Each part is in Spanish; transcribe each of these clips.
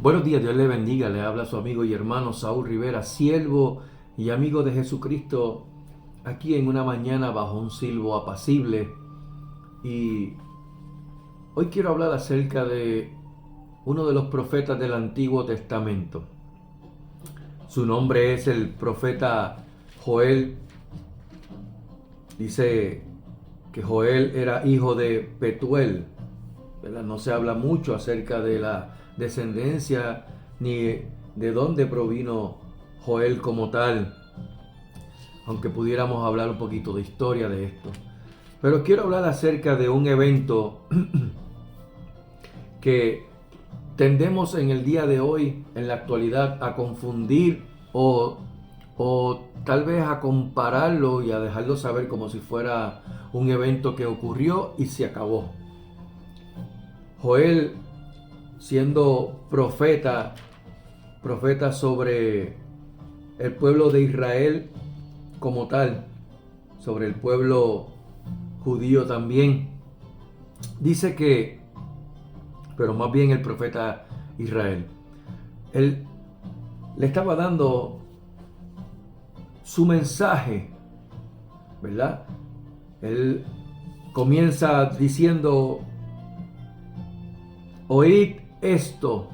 Buenos días, Dios le bendiga. Le habla su amigo y hermano Saúl Rivera, siervo y amigo de Jesucristo, aquí en una mañana bajo un silbo apacible. Y hoy quiero hablar acerca de uno de los profetas del Antiguo Testamento. Su nombre es el profeta Joel. Dice que Joel era hijo de Petuel, ¿verdad? No se habla mucho acerca de la descendencia ni de dónde provino Joel como tal, aunque pudiéramos hablar un poquito de historia de esto. Pero quiero hablar acerca de un evento que tendemos en el día de hoy, en la actualidad, a confundir o tal vez a compararlo y a dejarlo saber como si fuera un evento que ocurrió y se acabó. Joel, siendo profeta sobre el pueblo de Israel como tal, sobre el pueblo judío también, dice que, pero más bien el profeta Israel, él le estaba dando su mensaje, ¿verdad? Él comienza diciendo: oíd esto,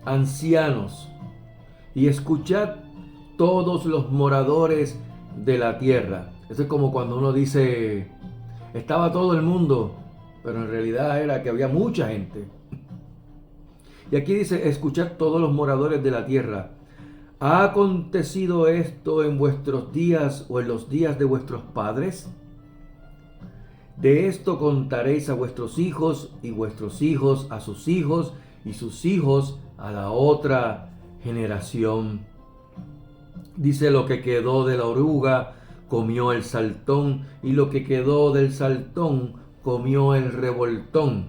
ancianos, y escuchad todos los moradores de la tierra. Eso es como cuando uno dice, estaba todo el mundo, pero en realidad era que había mucha gente. Y aquí dice, escuchad todos los moradores de la tierra. ¿Ha acontecido esto en vuestros días o en los días de vuestros padres? De esto contaréis a vuestros hijos y vuestros hijos a sus hijos y sus hijos a la otra generación. Dice, lo que quedó de la oruga comió el saltón, y lo que quedó del saltón comió el revoltón.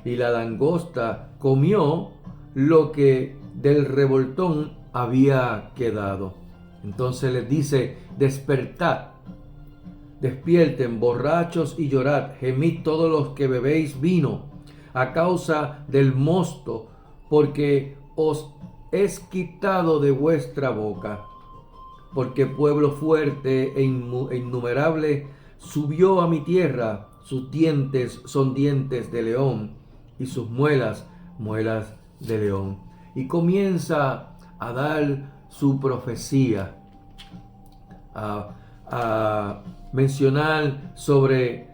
Y la langosta comió lo que del revoltón había quedado. Entonces les dice, despertad, despierten, borrachos, y llorad, gemid todos los que bebéis vino, a causa del mosto, porque os es quitado de vuestra boca. Porque pueblo fuerte e innumerable subió a mi tierra, sus dientes son dientes de león, y sus muelas, muelas de león. Y comienza a dar su profecía, a mencionar sobre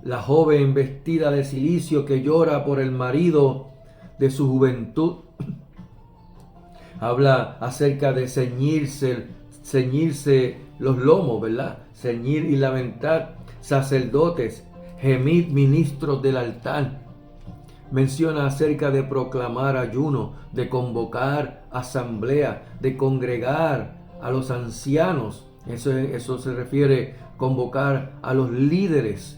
la joven vestida de cilicio que llora por el marido de su juventud. Habla acerca de ceñirse los lomos, ¿verdad? Ceñir y lamentar, sacerdotes, gemid ministros del altar. Menciona acerca de proclamar ayuno, de convocar asamblea, de congregar a los ancianos. Eso se refiere a convocar a los líderes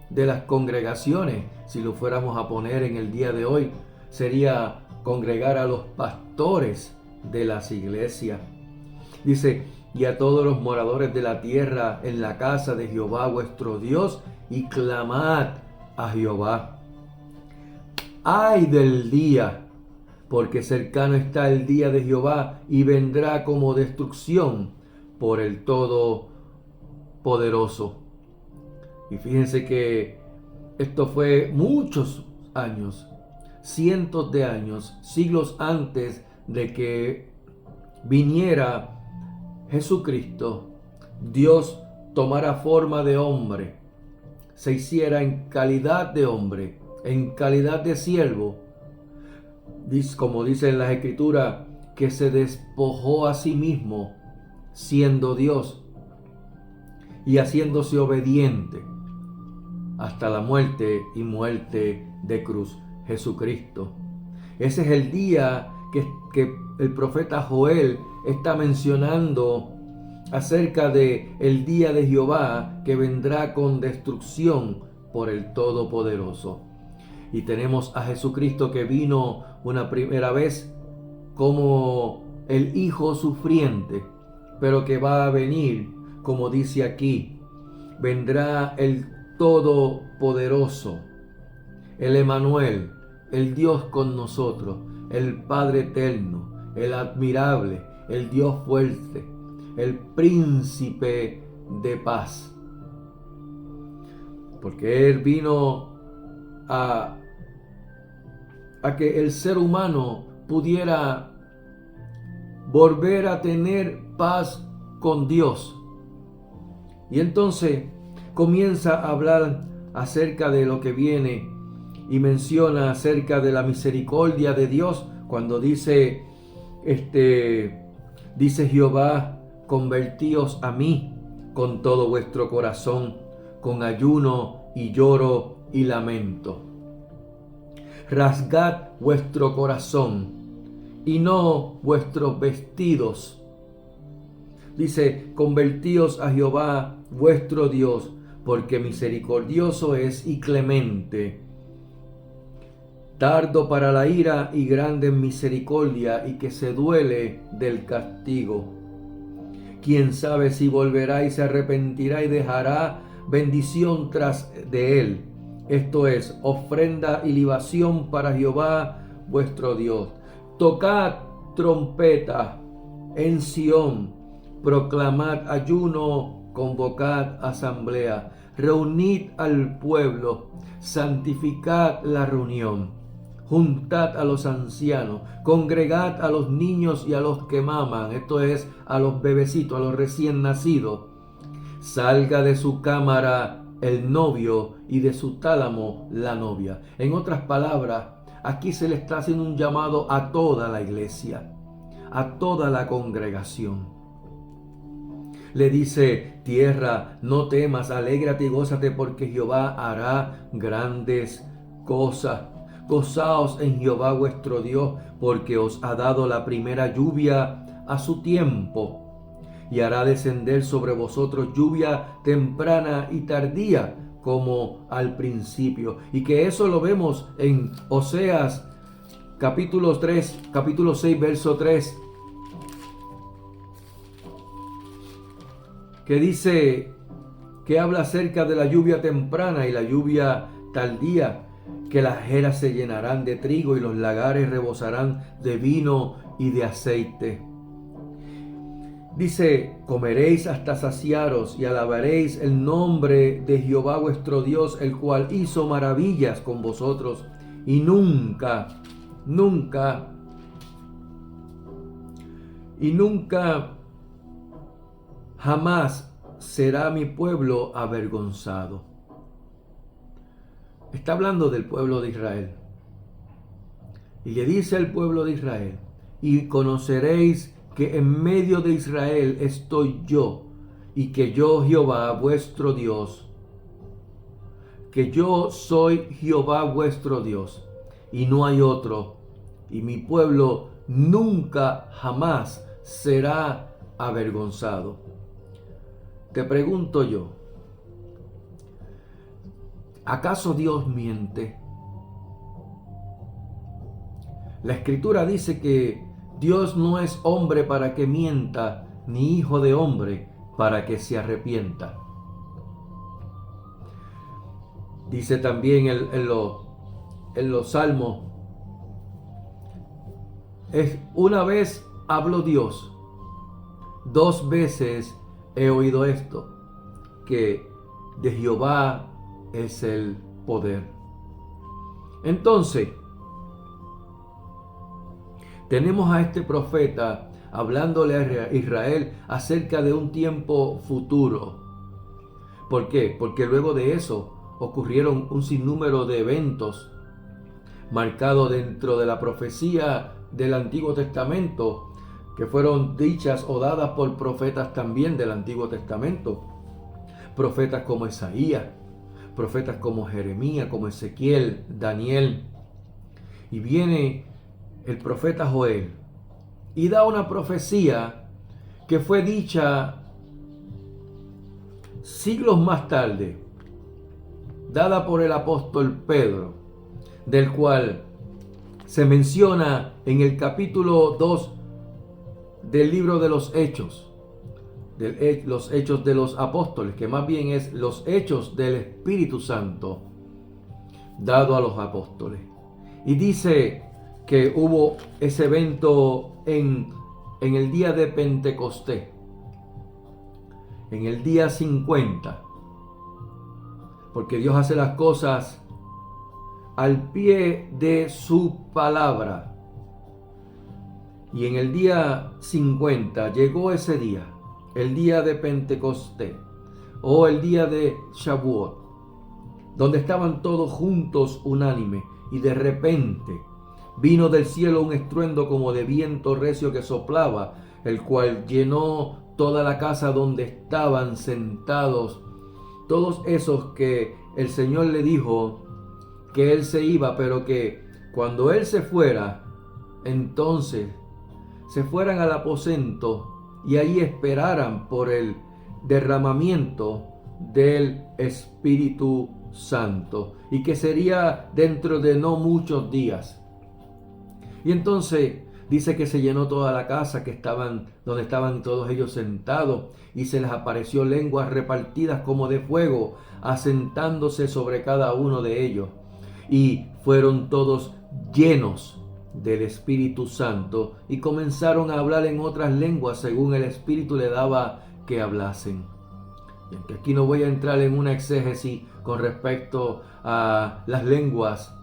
de las congregaciones. Si lo fuéramos a poner en el día de hoy, sería congregar a los pastores de las iglesias. Dice, y a todos los moradores de la tierra en la casa de Jehová vuestro Dios, y clamad a Jehová. Ay del día, porque cercano está el día de Jehová, y vendrá como destrucción por el Todopoderoso. Y fíjense que esto fue muchos años, cientos de años, siglos antes de que viniera Jesucristo. Dios tomara forma de hombre, se hiciera en calidad de hombre, en calidad de siervo, como dice en las Escrituras, que se despojó a sí mismo, siendo Dios y haciéndose obediente hasta la muerte y muerte de cruz. Jesucristo. Ese es el día que el profeta Joel está mencionando acerca de el día de Jehová, que vendrá con destrucción por el Todopoderoso. Y tenemos a Jesucristo, que vino una primera vez como el Hijo sufriente, pero que va a venir, como dice aquí, vendrá el Todopoderoso, el Emanuel, el Dios con nosotros, el Padre eterno, el admirable, el Dios fuerte, el príncipe de paz. Porque Él vino a que el ser humano pudiera volver a tener paz con Dios. Y entonces comienza a hablar acerca de lo que viene y menciona acerca de la misericordia de Dios cuando dice Jehová: convertíos a mí con todo vuestro corazón, con ayuno y lloro y lamento. Rasgad vuestro corazón y no vuestros vestidos. Dice: convertíos a Jehová vuestro Dios, porque misericordioso es y clemente, tardo para la ira y grande en misericordia, y que se duele del castigo. Quién sabe si volverá y se arrepentirá y dejará bendición tras de él. Esto es, ofrenda y libación para Jehová vuestro Dios. Tocad trompeta en Sión, proclamad ayuno, convocad asamblea, reunid al pueblo, santificad la reunión, juntad a los ancianos, congregad a los niños y a los que maman, esto es, a los bebecitos, a los recién nacidos. Salga de su cámara el novio y de su tálamo la novia. En otras palabras, aquí se le está haciendo un llamado a toda la iglesia, a toda la congregación. Le dice: tierra, no temas, alégrate y gózate, porque Jehová hará grandes cosas. Gozaos en Jehová vuestro Dios, porque os ha dado la primera lluvia a su tiempo, y hará descender sobre vosotros lluvia temprana y tardía, como al principio. Y que eso lo vemos en Oseas capítulo 6, verso 3, que dice, que habla acerca de la lluvia temprana y la lluvia tardía, que las eras se llenarán de trigo y los lagares rebosarán de vino y de aceite. Dice: comeréis hasta saciaros y alabaréis el nombre de Jehová vuestro Dios, el cual hizo maravillas con vosotros, y nunca jamás será mi pueblo avergonzado. Está hablando del pueblo de Israel. Y le dice al pueblo de Israel: y conoceréis que en medio de Israel estoy yo, y que yo, Jehová vuestro Dios, que yo soy Jehová vuestro Dios, y no hay otro, y mi pueblo nunca jamás será avergonzado. Te pregunto yo, ¿acaso Dios miente? La Escritura dice que Dios no es hombre para que mienta, ni hijo de hombre para que se arrepienta. Dice también en los Salmos: una vez habló Dios, dos veces he oído esto, que de Jehová es el poder. Entonces, tenemos a este profeta hablándole a Israel acerca de un tiempo futuro. ¿Por qué? Porque luego de eso ocurrieron un sinnúmero de eventos marcados dentro de la profecía del Antiguo Testamento, que fueron dichas o dadas por profetas también del Antiguo Testamento. Profetas como Isaías, profetas como Jeremías, como Ezequiel, Daniel. Y viene el profeta Joel y da una profecía que fue dicha siglos más tarde, dada por el apóstol Pedro, del cual se menciona en el capítulo 2 del libro de los Hechos, los Hechos de los Apóstoles, que más bien es los Hechos del Espíritu Santo dado a los apóstoles. Y dice que hubo ese evento en el día de Pentecostés, en el día 50, porque Dios hace las cosas al pie de su palabra. Y en el día 50 llegó ese día, el día de Pentecostés, o el día de Shavuot, donde estaban todos juntos unánime, y de repente vino del cielo un estruendo como de viento recio que soplaba, el cual llenó toda la casa donde estaban sentados todos esos que el Señor le dijo que Él se iba, pero que cuando Él se fuera, entonces se fueran al aposento y ahí esperaran por el derramamiento del Espíritu Santo, y que sería dentro de no muchos días. Y entonces dice que se llenó toda la casa donde estaban todos ellos sentados, y se les apareció lenguas repartidas como de fuego, asentándose sobre cada uno de ellos. Y fueron todos llenos del Espíritu Santo y comenzaron a hablar en otras lenguas según el Espíritu le daba que hablasen. Y aunque aquí no voy a entrar en una exégesis con respecto a las lenguas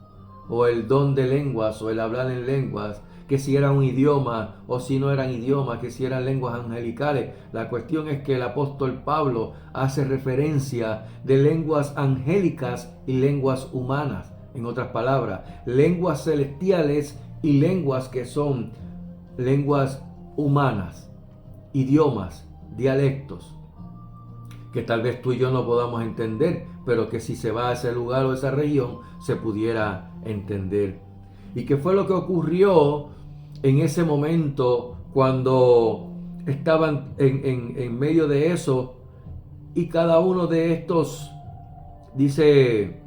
o el don de lenguas o el hablar en lenguas, que si era un idioma o si no eran idiomas, que si eran lenguas angelicales. La cuestión es que el apóstol Pablo hace referencia de lenguas angélicas y lenguas humanas. En otras palabras, lenguas celestiales y lenguas que son lenguas humanas, idiomas, dialectos, que tal vez tú y yo no podamos entender, pero que si se va a ese lugar o esa región se pudiera entender. ¿Y qué fue lo que ocurrió en ese momento cuando estaban en medio de eso? Y cada uno de estos, dice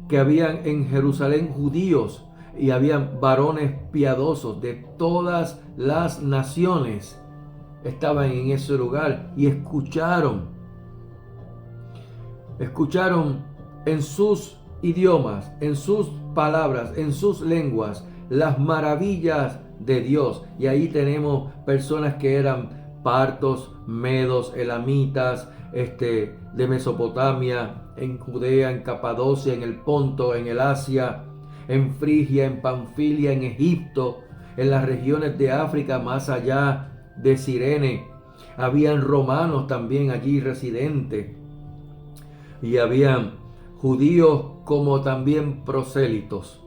que habían en Jerusalén judíos y habían varones piadosos de todas las naciones, estaban en ese lugar y escucharon en sus idiomas, en sus palabras, en sus lenguas, las maravillas de Dios. Y ahí tenemos personas que eran partos, medos, elamitas, de Mesopotamia, en Judea, en Capadocia, en el Ponto, en el Asia, en Frigia, en Panfilia, en Egipto, en las regiones de África más allá de Cirene. Habían romanos también allí residentes, y habían judíos como también prosélitos.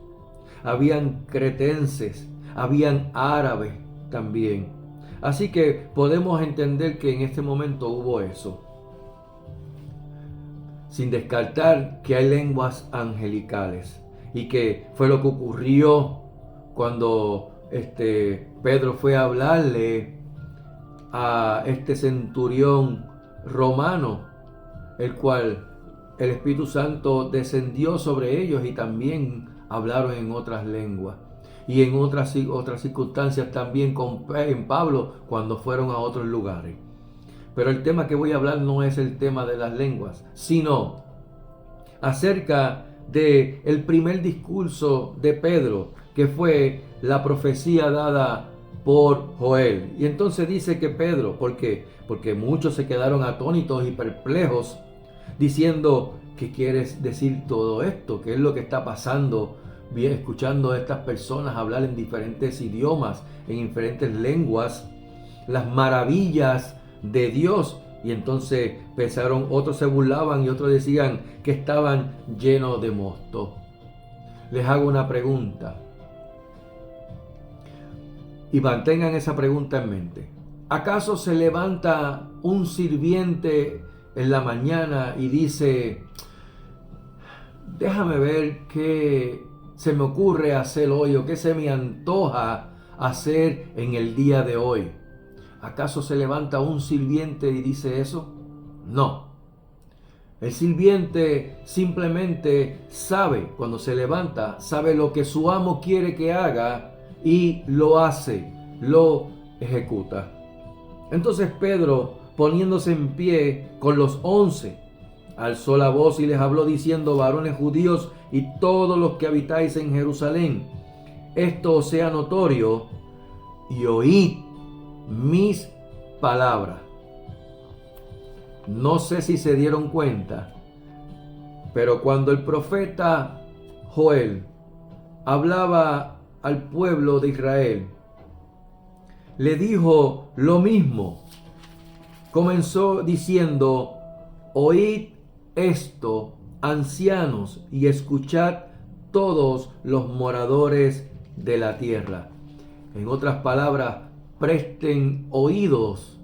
Habían cretenses, habían árabes también. Así que podemos entender que en este momento hubo eso. Sin descartar que hay lenguas angelicales, y que fue lo que ocurrió cuando Pedro fue a hablarle a este centurión romano, el cual el Espíritu Santo descendió sobre ellos y también hablaron en otras lenguas. Y en otras circunstancias también en Pablo cuando fueron a otros lugares. Pero el tema que voy a hablar no es el tema de las lenguas, sino acerca de el primer discurso de Pedro, que fue la profecía dada por Joel. Y entonces dice que Pedro, ¿por qué? Porque muchos se quedaron atónitos y perplejos, diciendo: ¿qué quieres decir todo esto? ¿Qué es lo que está pasando? Bien, escuchando a estas personas hablar en diferentes idiomas, en diferentes lenguas, las maravillas de Dios. Y entonces pensaron, otros se burlaban y otros decían que estaban llenos de mosto. Les hago una pregunta y mantengan esa pregunta en mente. ¿Acaso se levanta un sirviente en la mañana y dice: déjame ver qué se me ocurre hacer hoy o qué se me antoja hacer en el día de hoy? ¿Acaso se levanta un sirviente y dice eso? No. El sirviente simplemente sabe, cuando se levanta, sabe lo que su amo quiere que haga y lo hace, lo ejecuta. Entonces Pedro, poniéndose en pie con los 11, alzó la voz y les habló diciendo: varones judíos y todos los que habitáis en Jerusalén, esto os sea notorio, y oíd mis palabras. No sé si se dieron cuenta, pero cuando el profeta Joel hablaba al pueblo de Israel, le dijo lo mismo. Comenzó diciendo: oíd esto, ancianos, y escuchad todos los moradores de la tierra. En otras palabras, presten oídos,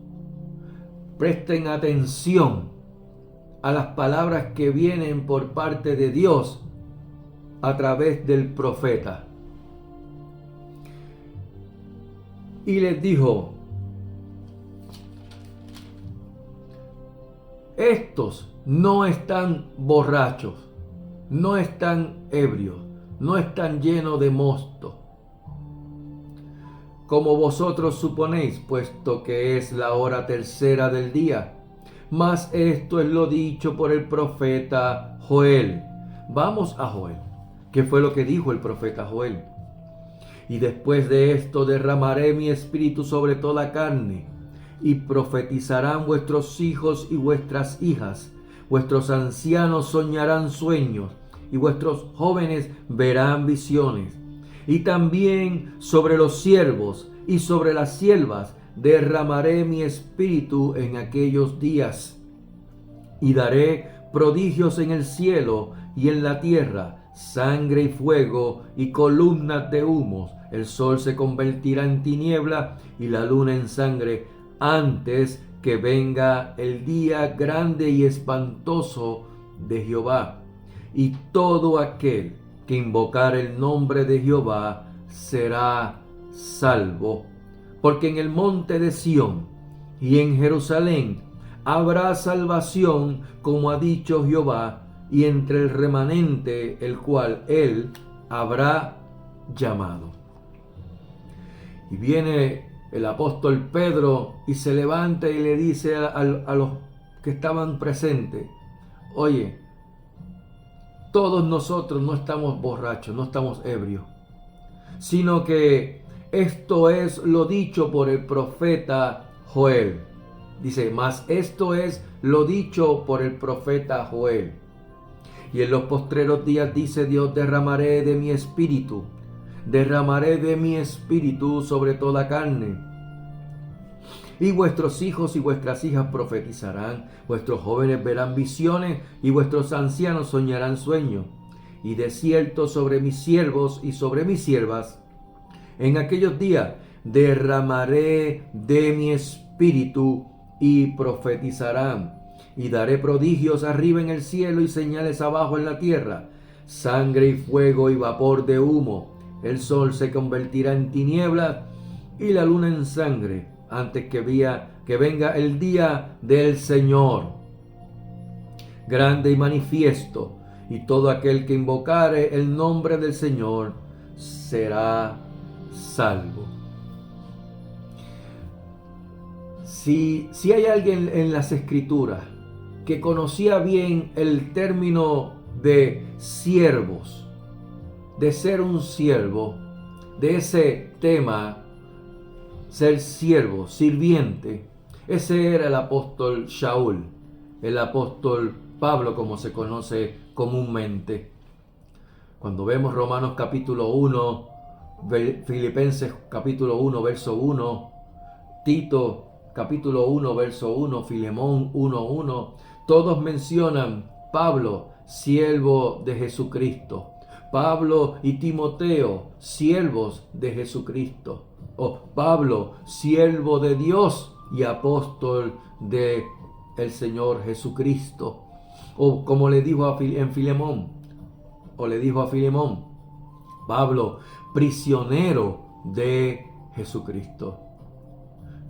presten atención a las palabras que vienen por parte de Dios a través del profeta. Y les dijo: estos no están borrachos, no están ebrios, no están llenos de mosto, como vosotros suponéis, puesto que es la hora tercera del día. Mas esto es lo dicho por el profeta Joel. Vamos a Joel. ¿Qué fue lo que dijo el profeta Joel? Y después de esto derramaré mi espíritu sobre toda carne, y profetizarán vuestros hijos y vuestras hijas. Vuestros ancianos soñarán sueños, y vuestros jóvenes verán visiones. Y también sobre los siervos y sobre las siervas derramaré mi espíritu en aquellos días. Y daré prodigios en el cielo y en la tierra, sangre y fuego y columnas de humos. El sol se convertirá en tiniebla y la luna en sangre, antes que venga el día grande y espantoso de Jehová. Y todo aquel que invocar el nombre de Jehová será salvo. Porque en el monte de Sión y en Jerusalén habrá salvación, como ha dicho Jehová, y entre el remanente el cual él habrá llamado. Y viene el apóstol Pedro y se levanta y le dice a los que estaban presentes: oye, todos nosotros no estamos borrachos, no estamos ebrios, sino que esto es lo dicho por el profeta Joel. Dice: mas esto es lo dicho por el profeta Joel. Y en los postreros días, dice Dios, derramaré de mi espíritu sobre toda carne. Y vuestros hijos y vuestras hijas profetizarán, vuestros jóvenes verán visiones, y vuestros ancianos soñarán sueños. Y de cierto sobre mis siervos y sobre mis siervas, en aquellos días derramaré de mi espíritu y profetizarán. Y daré prodigios arriba en el cielo y señales abajo en la tierra, sangre y fuego y vapor de humo. El sol se convertirá en tinieblas y la luna en sangre, antes que venga el día del Señor grande y manifiesto. Y todo aquel que invocare el nombre del Señor será salvo. Si hay alguien en las Escrituras que conocía bien el término de siervos, de ser un siervo, de ese tema, ser siervo, sirviente, ese era el apóstol Shaul, el apóstol Pablo, como se conoce comúnmente. Cuando vemos Romanos capítulo 1, Filipenses capítulo 1, verso 1, Tito capítulo 1, verso 1, Filemón 1:1, todos mencionan Pablo, siervo de Jesucristo. Pablo y Timoteo, siervos de Jesucristo. O Pablo, siervo de Dios y apóstol de el Señor Jesucristo. O como le dijo a Filemón, Pablo, prisionero de Jesucristo.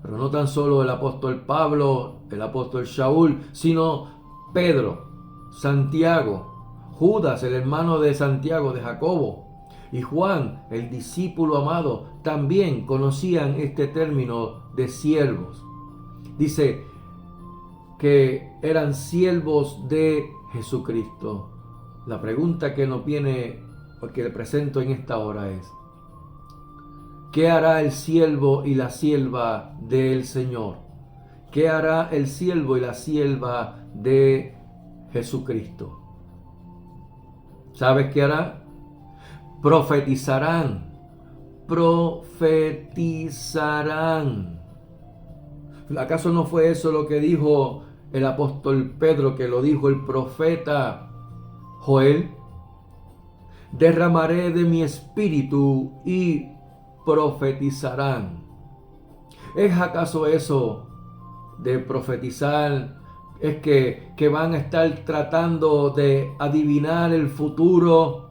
Pero no tan solo el apóstol Pablo, el apóstol Shaul, sino Pedro, Santiago, Judas, el hermano de Santiago, de Jacobo, y Juan, el discípulo amado, también conocían este término de siervos. Dice que eran siervos de Jesucristo. La pregunta que nos viene, porque le presento en esta hora es: ¿qué hará el siervo y la sierva del Señor? ¿Qué hará el siervo y la sierva de Jesucristo? ¿Sabes qué hará? Profetizarán. Profetizarán. ¿Acaso no fue eso lo que dijo el apóstol Pedro, que lo dijo el profeta Joel? Derramaré de mi espíritu y profetizarán. ¿Es acaso eso de profetizar? ¿Es que van a estar tratando de adivinar el futuro?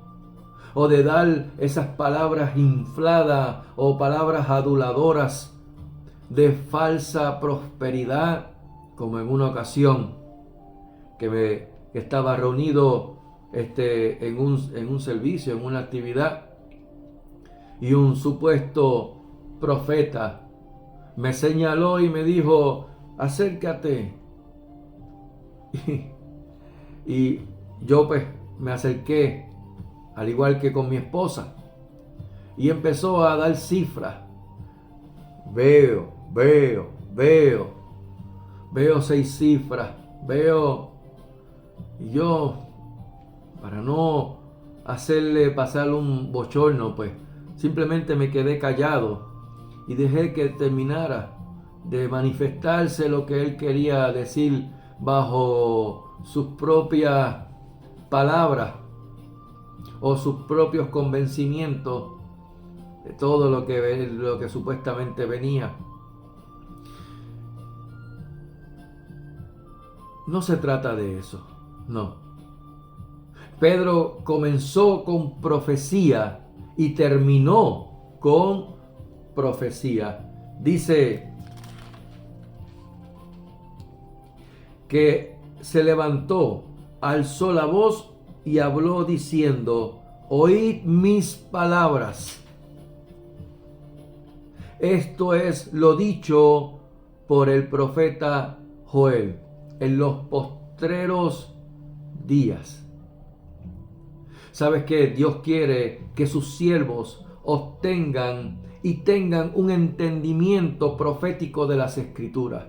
¿O de dar esas palabras infladas o palabras aduladoras de falsa prosperidad? Como en una ocasión que estaba reunido en un servicio, en una actividad, y un supuesto profeta me señaló y me dijo: acércate. Y yo pues me acerqué, al igual que con mi esposa, y empezó a dar cifras. Veo 6 cifras, y yo, para no hacerle pasar un bochorno, pues simplemente me quedé callado y dejé que terminara de manifestarse lo que él quería decir bajo sus propias palabras o sus propios convencimientos de todo lo que supuestamente venía. No se trata de eso, no. Pedro comenzó con profecía y terminó con profecía. Dice que se levantó, alzó la voz y habló diciendo: oíd mis palabras. Esto es lo dicho por el profeta Joel en los postreros días. ¿Sabes qué? Dios quiere que sus siervos obtengan y tengan un entendimiento profético de las Escrituras.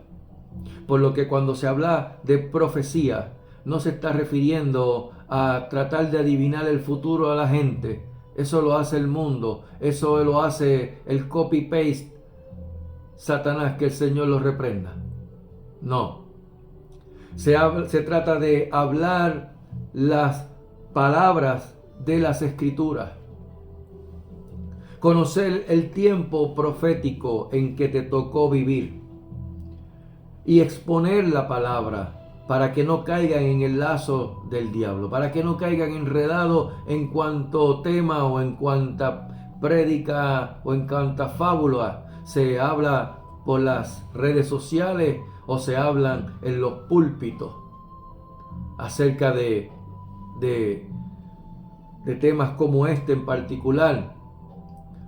Por lo que cuando se habla de profecía, no se está refiriendo a tratar de adivinar el futuro a la gente. Eso lo hace el mundo, eso lo hace el copy-paste Satanás, que el Señor lo reprenda. No. Se trata de hablar las palabras de las Escrituras. Conocer el tiempo profético en que te tocó vivir y exponer la palabra para que no caigan en el lazo del diablo, para que no caigan enredados en cuanto tema o en cuanta prédica o en cuanta fábula se habla por las redes sociales o se hablan en los púlpitos acerca de temas como este en particular.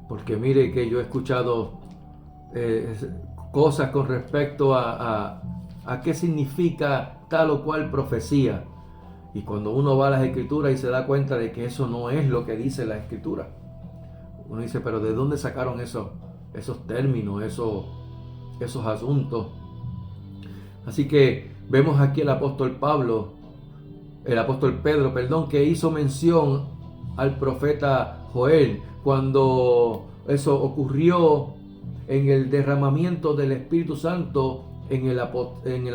Porque mire que yo he escuchado cosas con respecto a qué significa tal o cual profecía. Y cuando uno va a las Escrituras y se da cuenta de que eso no es lo que dice la Escritura, uno dice: pero ¿de dónde sacaron esos términos, esos asuntos? Así que vemos aquí el apóstol Pedro, que hizo mención al profeta Joel cuando eso ocurrió en el derramamiento del Espíritu Santo en el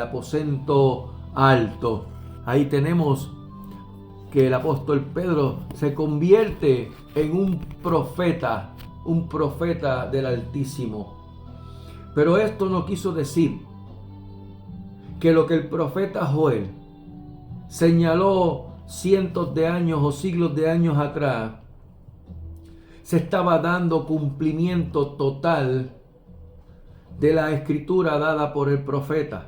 aposento alto. Ahí tenemos que el apóstol Pedro se convierte en un profeta del Altísimo. Pero esto no quiso decir que lo que el profeta Joel señaló cientos de años o siglos de años atrás se estaba dando cumplimiento total de la escritura dada por el profeta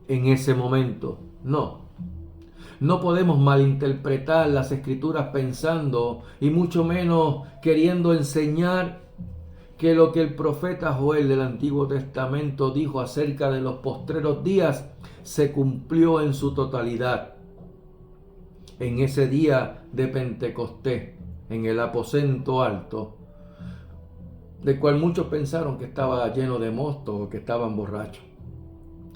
en ese momento. No podemos malinterpretar las escrituras pensando y mucho menos queriendo enseñar que lo que el profeta Joel del Antiguo Testamento dijo acerca de los postreros días se cumplió en su totalidad. en ese día de Pentecostés, en el aposento alto, del cual muchos pensaron que estaba lleno de mosto o que estaban borrachos,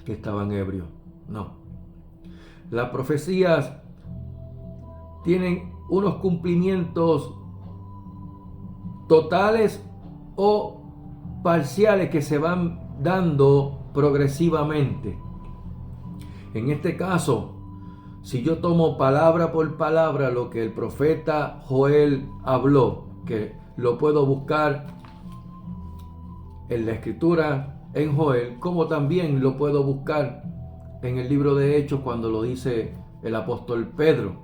que estaban ebrios. No. Las profecías tienen unos cumplimientos totales o parciales que se van dando progresivamente. En este caso, si yo tomo palabra por palabra lo que el profeta Joel habló, que lo puedo buscar en la escritura en Joel, como también lo puedo buscar en el libro de Hechos cuando lo dice el apóstol Pedro.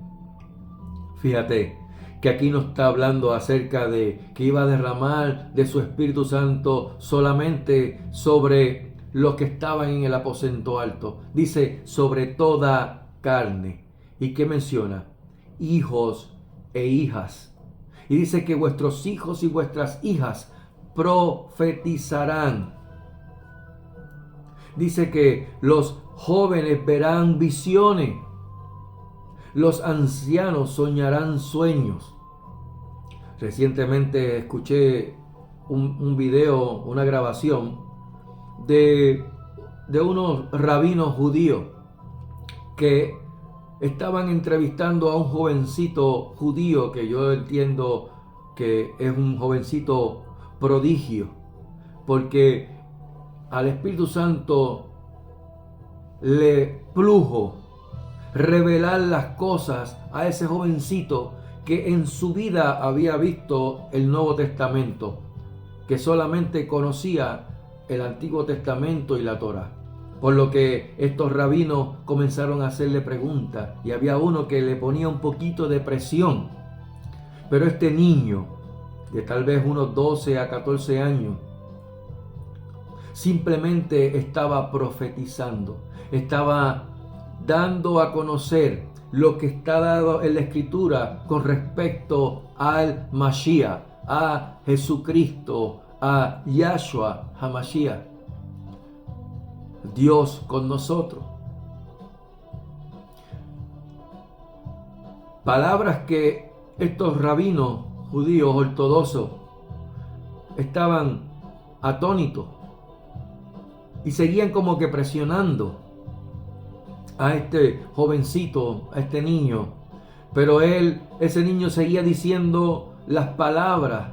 Fíjate que aquí no está hablando acerca de que iba a derramar de su Espíritu Santo solamente sobre los que estaban en el aposento alto. Dice sobre toda carne. ¿Y qué menciona? Hijos e hijas. Y dice que vuestros hijos y vuestras hijas profetizarán. Dice que los jóvenes verán visiones. Los ancianos soñarán sueños. Recientemente escuché un video, una grabación de unos rabinos judíos que estaban entrevistando a un jovencito judío que yo entiendo que es un jovencito prodigio, porque al Espíritu Santo le plujo revelar las cosas a ese jovencito que en su vida había visto el Nuevo Testamento, que solamente conocía el Antiguo Testamento y la Torá. Por lo que estos rabinos comenzaron a hacerle preguntas y había uno que le ponía un poquito de presión. Pero este niño, de tal vez unos 12 a 14 años, simplemente estaba profetizando, estaba dando a conocer lo que está dado en la Escritura con respecto al Mashiach, a Jesucristo, a Yahshua HaMashiach, Dios con nosotros. Palabras que estos rabinos judíos ortodoxos estaban atónitos y seguían como que presionando a este jovencito, a este niño, pero ese niño seguía diciendo las palabras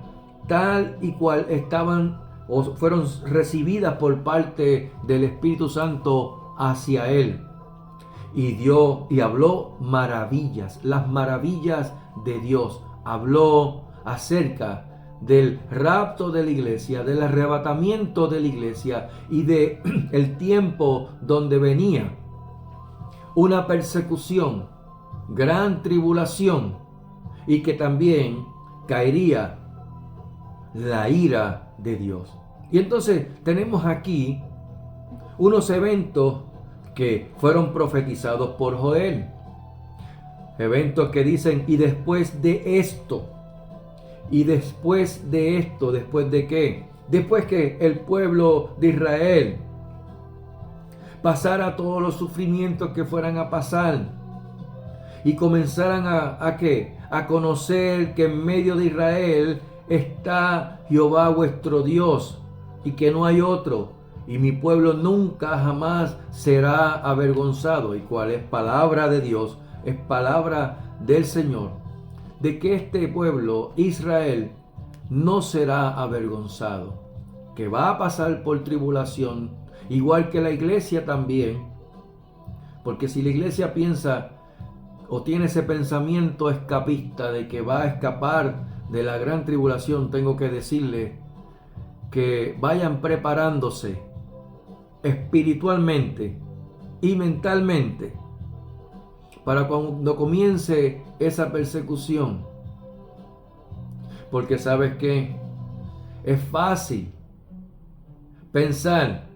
tal y cual estaban o fueron recibidas por parte del Espíritu Santo hacia él, y dio y habló maravillas, las maravillas de Dios. Habló acerca del rapto de la iglesia, del arrebatamiento de la iglesia y de el tiempo donde venía una persecución, gran tribulación, y que también caería la ira de Dios. Y entonces tenemos aquí unos eventos que fueron profetizados por Joel. Eventos que dicen, y después de esto, y después de esto, ¿después de qué? Después que el pueblo de Israel pasara todos los sufrimientos que fueran a pasar y comenzaran ¿a qué? A conocer que en medio de Israel está Jehová vuestro Dios y que no hay otro, y mi pueblo nunca jamás será avergonzado. ¿Y cuál es? Palabra de Dios, es palabra del Señor, de que este pueblo, Israel, no será avergonzado, que va a pasar por tribulación, igual que la iglesia también, porque si la iglesia piensa o tiene ese pensamiento escapista de que va a escapar de la gran tribulación, tengo que decirle que vayan preparándose espiritualmente y mentalmente para cuando comience esa persecución. Porque sabes que es fácil pensar,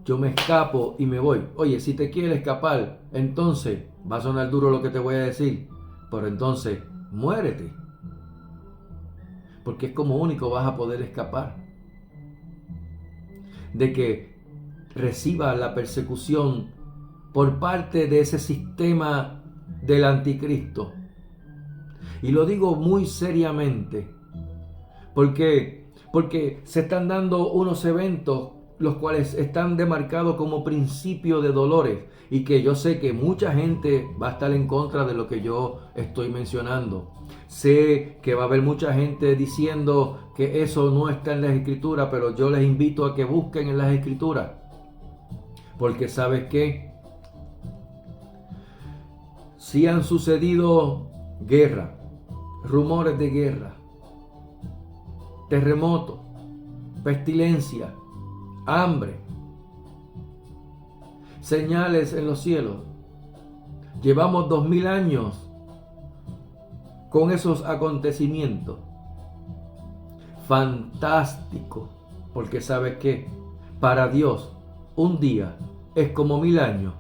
yo me escapo y me voy. Oye, si te quieres escapar, entonces va a sonar duro lo que te voy a decir, pero entonces muérete, porque es como único vas a poder escapar de que reciba la persecución por parte de ese sistema del anticristo, Y lo digo muy seriamente. ¿Por qué? Porque se están dando unos eventos los cuales están demarcados como principio de dolores, y que yo sé que mucha gente va a estar en contra de lo que yo estoy mencionando. Sé que va a haber mucha gente diciendo que eso no está en las escrituras, pero yo les invito a que busquen en las escrituras. Porque ¿sabes qué? Si han sucedido guerra, rumores de guerra, terremotos, pestilencia, hambre, señales en los cielos. Llevamos 2000 años con esos acontecimientos. Fantástico, porque ¿sabes qué? Para Dios, un día es como 1000 años,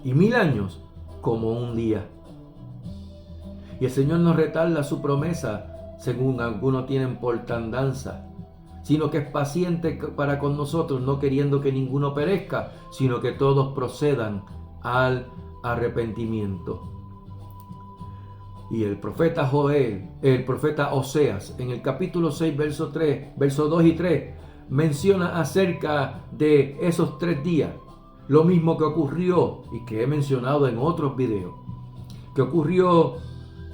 y 1000 años como un día. Y el Señor no retarda su promesa, según algunos tienen por tardanza, sino que es paciente para con nosotros, no queriendo que ninguno perezca, sino que todos procedan al arrepentimiento. Y el profeta Joel, el profeta Oseas, en el capítulo 6, verso 2 y 3, menciona acerca de esos 3 días, lo mismo que ocurrió y que he mencionado en otros videos, que ocurrió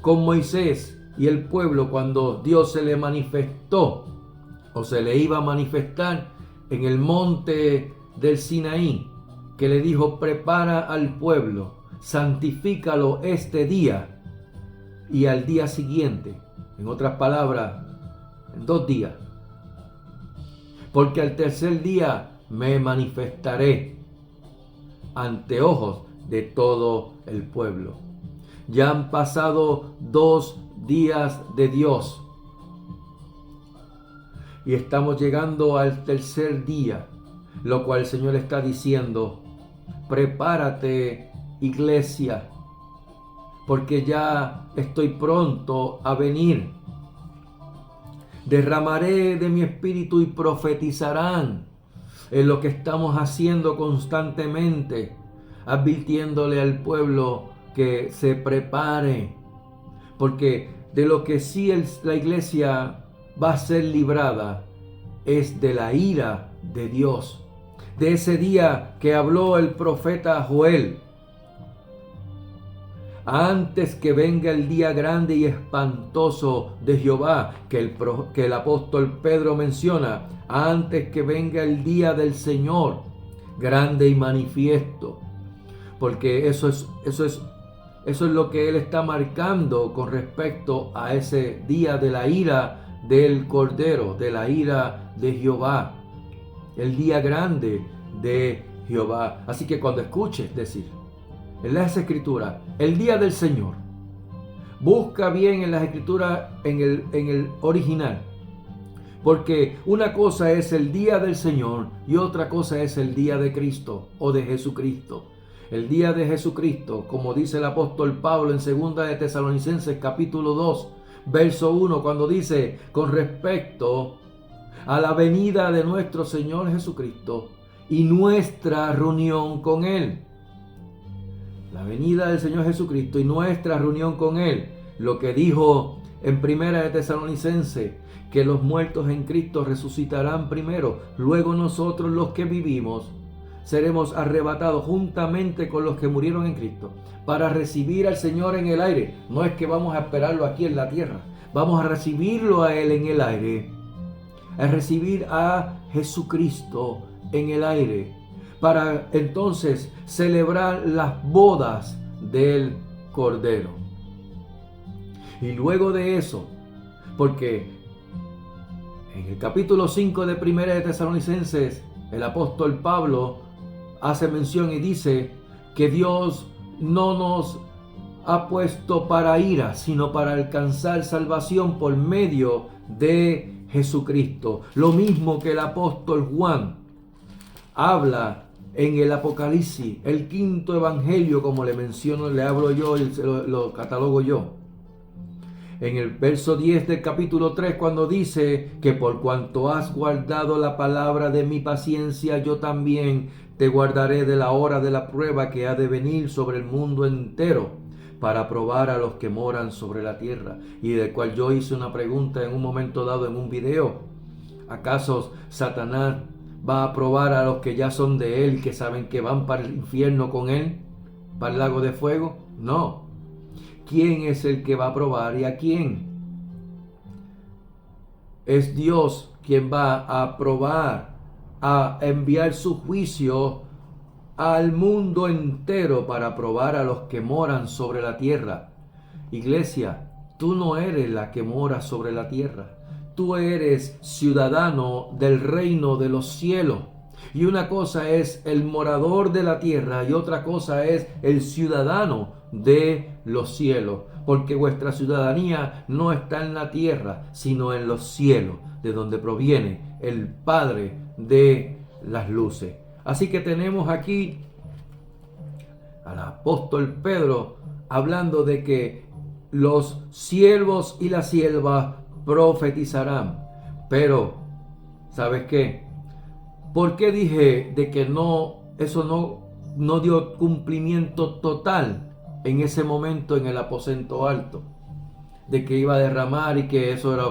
con Moisés y el pueblo cuando Dios se le manifestó o se le iba a manifestar en el monte del Sinaí, que le dijo: prepara al pueblo, santifícalo este día y al día siguiente. En otras palabras, en 2 días. Porque al tercer día me manifestaré ante ojos de todo el pueblo. Ya han pasado 2 días de Dios. Y estamos llegando al tercer día, lo cual el Señor está diciendo: prepárate, iglesia, porque ya estoy pronto a venir. Derramaré de mi espíritu y profetizarán. En lo que estamos haciendo constantemente, advirtiéndole al pueblo que se prepare, porque de lo que sí la iglesia va a ser librada es de la ira de Dios, de ese día que habló el profeta Joel. Antes que venga el día grande y espantoso de Jehová, que el apóstol Pedro menciona, antes que venga el día del Señor, grande y manifiesto, porque eso es lo que él está marcando con respecto a ese día de la ira del Cordero, de la ira de Jehová, el día grande de Jehová. Así que cuando escuches decir en las escrituras el día del Señor, busca bien en las escrituras, en el original, porque una cosa es el día del Señor y otra cosa es el día de Cristo o de Jesucristo. El día de Jesucristo, como dice el apóstol Pablo en 2 de Tesalonicenses capítulo 2, verso 1, cuando dice con respecto a la venida de nuestro Señor Jesucristo y nuestra reunión con Él. La venida del Señor Jesucristo y nuestra reunión con Él. Lo que dijo en 1 de Tesalonicenses, que los muertos en Cristo resucitarán primero, luego nosotros los que vivimos seremos arrebatados juntamente con los que murieron en Cristo para recibir al Señor en el aire. No es que vamos a esperarlo aquí en la tierra, vamos a recibirlo a Él en el aire, a recibir a Jesucristo en el aire, para entonces celebrar las bodas del Cordero. Y luego de eso, porque en el capítulo 5 de 1 de Tesalonicenses, el apóstol Pablo hace mención y dice que Dios no nos ha puesto para ira, sino para alcanzar salvación por medio de Jesucristo. Lo mismo que el apóstol Juan habla en el Apocalipsis, el 5º evangelio, como le menciono, le hablo yo y lo catalogo yo. En el verso 10 del capítulo 3, cuando dice que por cuanto has guardado la palabra de mi paciencia, yo también te guardaré de la hora de la prueba que ha de venir sobre el mundo entero, para probar a los que moran sobre la tierra, y del cual yo hice una pregunta en un momento dado en un video. ¿Acaso Satanás va a probar a los que ya son de él, que saben que van para el infierno con él, para el lago de fuego? No. ¿Quién es el que va a probar y a quién? Es Dios quien va a probar, a enviar su juicio al mundo entero para probar a los que moran sobre la tierra. Iglesia, tú no eres la que mora sobre la tierra. Tú eres ciudadano del reino de los cielos. Y una cosa es el morador de la tierra y otra cosa es el ciudadano de los cielos. Porque vuestra ciudadanía no está en la tierra, sino en los cielos, de donde proviene el Padre de las luces. Así que tenemos aquí al apóstol Pedro hablando de que los siervos y las siervas profetizarán. Pero, ¿sabes qué? ¿Por qué dije de que eso no dio cumplimiento total en ese momento en el aposento alto? De que iba a derramar y que eso era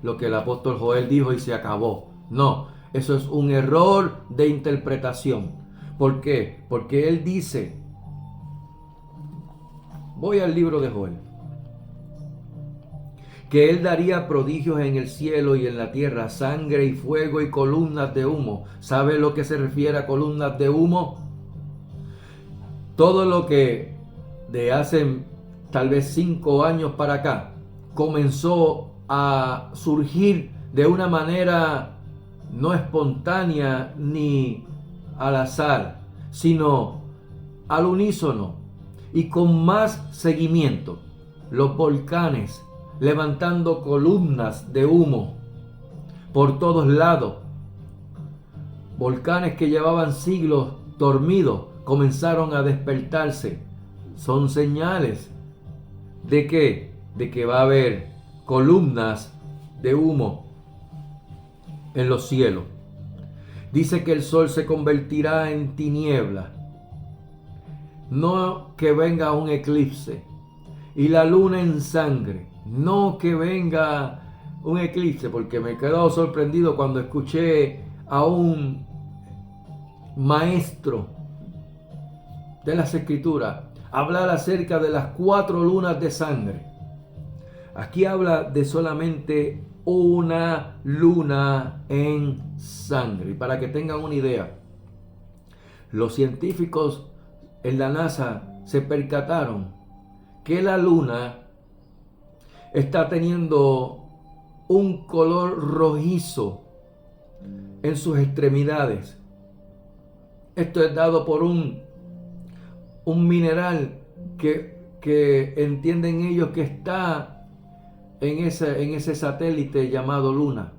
lo que el apóstol Joel dijo y se acabó. No, eso es un error de interpretación. ¿Por qué? Porque él dice, voy al libro de Joel, que él daría prodigios en el cielo y en la tierra, sangre y fuego y columnas de humo. ¿Sabe lo que se refiere a columnas de humo? Todo lo que de hace tal vez 5 años para acá comenzó a surgir de una manera no espontánea ni al azar, sino al unísono y con más seguimiento. Los volcanes levantando columnas de humo por todos lados. Volcanes que llevaban siglos dormidos comenzaron a despertarse. Son señales de que va a haber columnas de humo en los cielos. Dice que el sol se convertirá en tiniebla. No que venga un eclipse. Y la luna en sangre. No que venga un eclipse, porque me he quedado sorprendido cuando escuché a un maestro de las escrituras hablar acerca de las 4 lunas de sangre. Aquí habla de solamente una luna en sangre. Y para que tengan una idea, los científicos en la NASA se percataron que la luna está teniendo un color rojizo en sus extremidades. Esto es dado por un mineral que entienden ellos que está en ese satélite llamado Luna,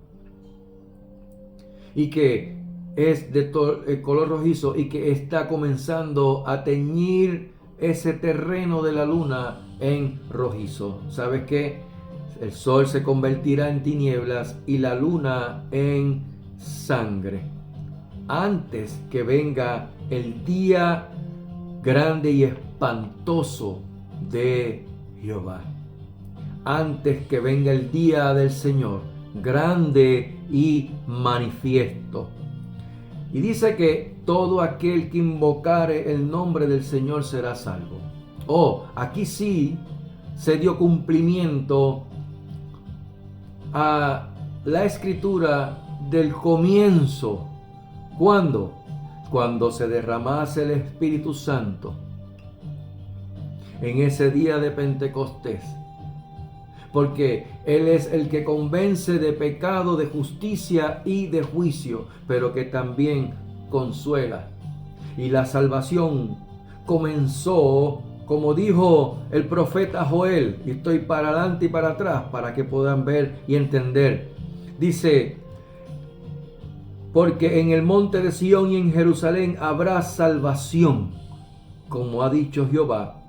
y que es de color rojizo y que está comenzando a teñir ese terreno de la luna en rojizo. ¿Sabes qué? El sol se convertirá en tinieblas y la luna en sangre, antes que venga el día grande y espantoso de Jehová. Antes que venga el día del Señor, grande y manifiesto. Y dice que todo aquel que invocare el nombre del Señor será salvo. Aquí sí se dio cumplimiento a la escritura del comienzo. ¿Cuándo? Cuando se derramase el Espíritu Santo en ese día de Pentecostés. Porque Él es el que convence de pecado, de justicia y de juicio, pero que también consuela. Y la salvación comenzó, como dijo el profeta Joel, y estoy para adelante y para atrás para que puedan ver y entender. Dice, porque en el monte de Sión y en Jerusalén habrá salvación, como ha dicho Jehová,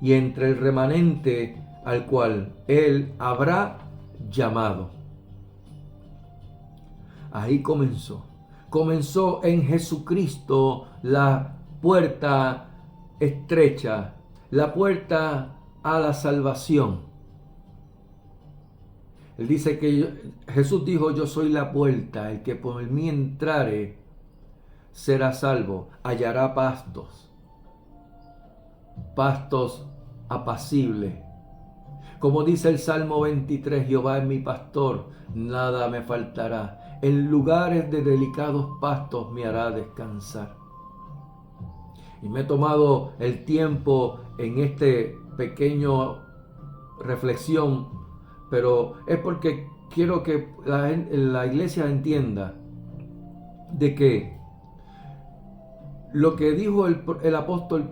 y entre el remanente al cual Él habrá llamado. Ahí comenzó. Comenzó en Jesucristo la puerta estrecha, la puerta a la salvación. Él dice que Jesús dijo: yo soy la puerta, el que por mí entrare será salvo, hallará pastos apacibles. Como dice el Salmo 23, Jehová es mi pastor, nada me faltará. En lugares de delicados pastos me hará descansar. Y me he tomado el tiempo en este pequeño reflexión, pero es porque quiero que la iglesia entienda de que lo que dijo el apóstol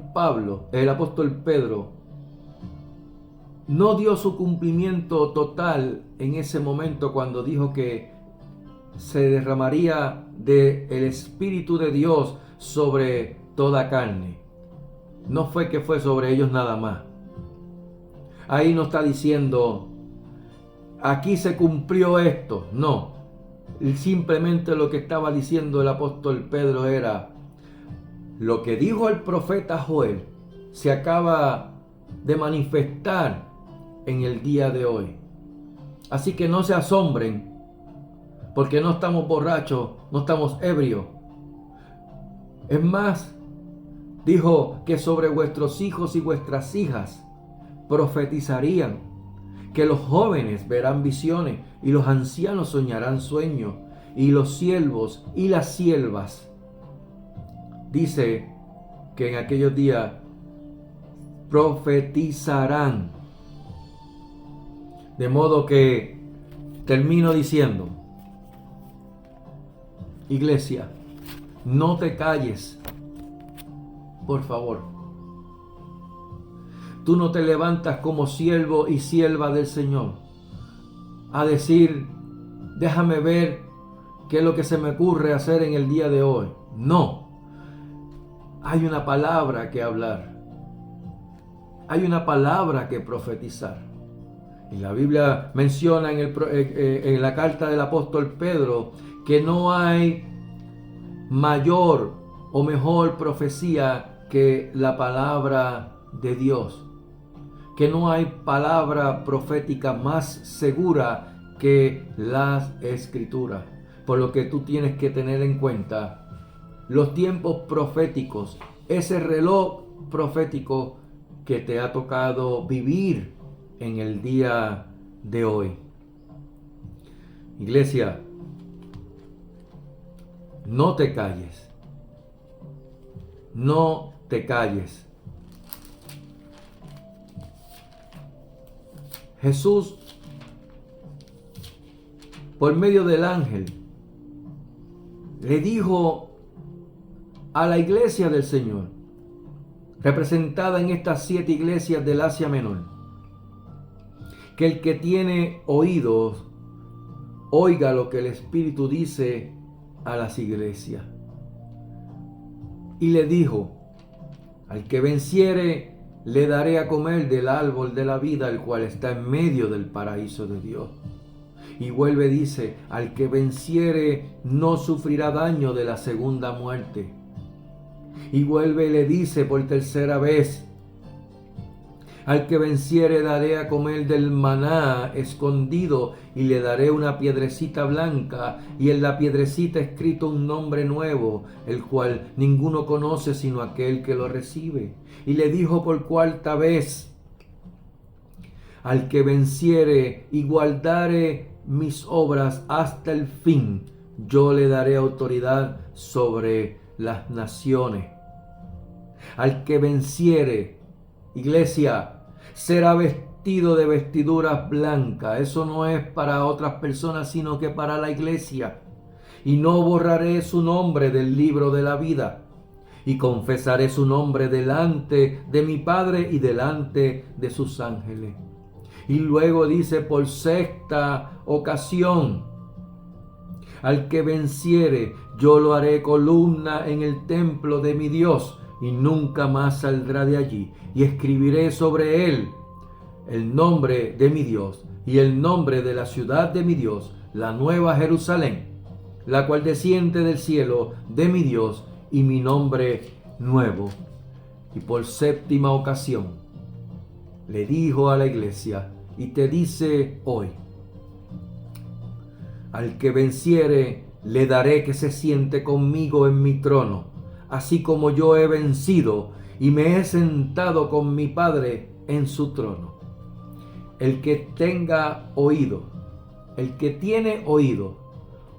Pedro, no dio su cumplimiento total en ese momento cuando dijo que se derramaría del Espíritu de Dios sobre toda carne. No fue que fue sobre ellos nada más. Ahí no está diciendo, aquí se cumplió esto. No. Simplemente lo que estaba diciendo el apóstol Pedro era, lo que dijo el profeta Joel se acaba de manifestar en el día de hoy. Así que no se asombren, porque no estamos borrachos, no estamos ebrios. Es más, dijo que sobre vuestros hijos y vuestras hijas profetizarían, que los jóvenes verán visiones y los ancianos soñarán sueños, y los siervos y las siervas, dice que en aquellos días profetizarán. De modo que termino diciendo, iglesia, no te calles, por favor. Tú no te levantas como siervo y sierva del Señor a decir, déjame ver qué es lo que se me ocurre hacer en el día de hoy. No. Hay una palabra que hablar. Hay una palabra que profetizar. Y la Biblia menciona en la carta del apóstol Pedro que no hay mayor o mejor profecía que la palabra de Dios. Que no hay palabra profética más segura que las Escrituras. Por lo que tú tienes que tener en cuenta los tiempos proféticos, ese reloj profético que te ha tocado vivir en el día de hoy. Iglesia, no te calles. No te calles. Jesús, por medio del ángel, le dijo a la iglesia del Señor, representada en estas 7 iglesias del Asia Menor, que el que tiene oídos oiga lo que el Espíritu dice a las iglesias. Y le dijo, al que venciere le daré a comer del árbol de la vida, el cual está en medio del paraíso de Dios. Y vuelve, dice, al que venciere no sufrirá daño de la segunda muerte. Y vuelve y le dice por tercera vez, al que venciere daré a comer del maná escondido, y le daré una piedrecita blanca, y en la piedrecita escrito un nombre nuevo, el cual ninguno conoce sino aquel que lo recibe. Y le dijo por cuarta vez, al que venciere y guardare mis obras hasta el fin, yo le daré autoridad sobre las naciones. Al que venciere, iglesia, será vestido de vestiduras blancas. Eso no es para otras personas, sino que para la iglesia. Y no borraré su nombre del libro de la vida. Y confesaré su nombre delante de mi Padre y delante de sus ángeles. Y luego dice por 6ª ocasión, al que venciere, yo lo haré columna en el templo de mi Dios, y nunca más saldrá de allí. Y escribiré sobre él el nombre de mi Dios y el nombre de la ciudad de mi Dios, la nueva Jerusalén, la cual desciende del cielo de mi Dios, y mi nombre nuevo. Y por 7ª ocasión, le dijo a la iglesia y te dice hoy: al que venciere, le daré que se siente conmigo en mi trono, así como yo he vencido y me he sentado con mi Padre en su trono. El que tenga oído, el que tiene oído,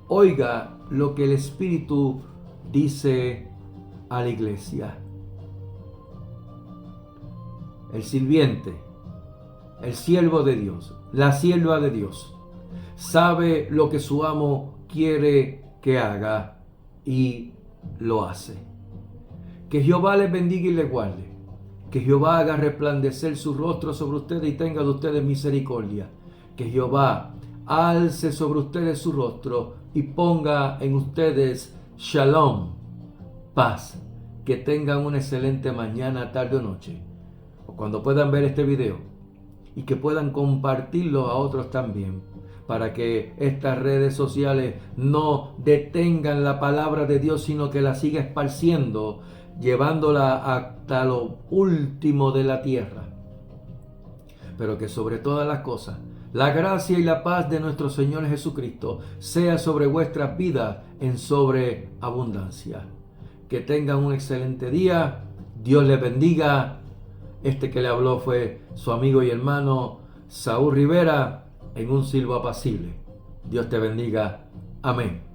oiga lo que el Espíritu dice a la iglesia. El sirviente, el siervo de Dios, la sierva de Dios, sabe lo que su amo quiere que haga y lo hace. Que Jehová les bendiga y les guarde. Que Jehová haga resplandecer su rostro sobre ustedes y tenga de ustedes misericordia. Que Jehová alce sobre ustedes su rostro y ponga en ustedes shalom, paz. Que tengan una excelente mañana, tarde o noche, o cuando puedan ver este video, y que puedan compartirlo a otros también, para que estas redes sociales no detengan la palabra de Dios, sino que la siga esparciendo, llevándola hasta lo último de la tierra. Pero que sobre todas las cosas, la gracia y la paz de nuestro Señor Jesucristo sea sobre vuestras vidas en sobreabundancia. Que tengan un excelente día. Dios les bendiga. Este que le habló fue su amigo y hermano Saúl Rivera, en un silbo apacible. Dios te bendiga. Amén.